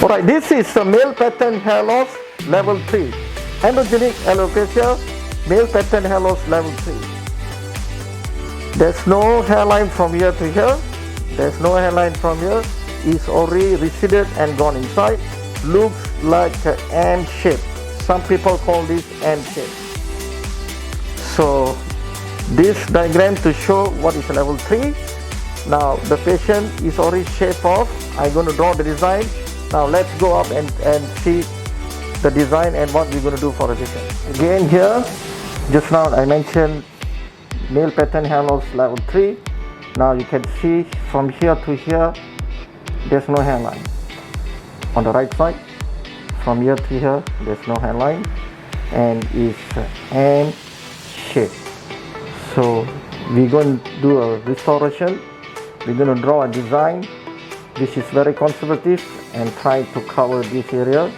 Alright, this is the male pattern hair loss level 3. Androgenic alopecia, male pattern hair loss level 3. There's no hairline from here to here. There's no hairline from here. It's already receded and gone inside. Looks like an M shape. Some people call this M shape. So this diagram to show what is level 3. Now the patient is already shaped off. I'm going to draw the design. Now let's go up and see the design and what we're going to do for the patient. Again here, just now I mentioned male pattern hair loss level 3. Now you can see from here to here, there's no hairline. On the right side, from here to here, there's no hairline, and it's M shape. So we're going to do a restoration. We're going to draw a design. This is very conservative and try to cover this area,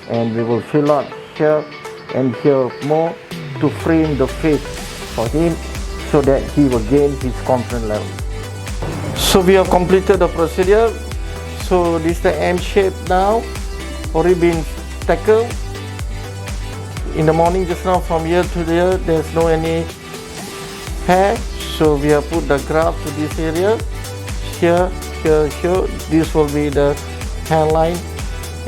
and we will fill out here and here more to frame the face for him so that he will gain his confidence level. So we have completed the procedure. So this is the M shape now, already been tackled. In the morning just now from here to there, there's no any hair. So we have put the graft to this area. Here, here. This will be the hairline,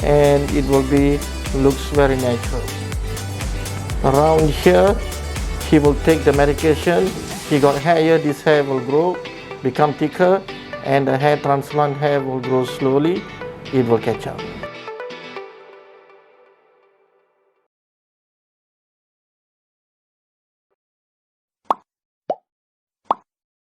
and it will be looks very natural. Around here, he will take the medication. He got hair here. This hair will grow, become thicker, and the hair transplant hair will grow slowly. It will catch up.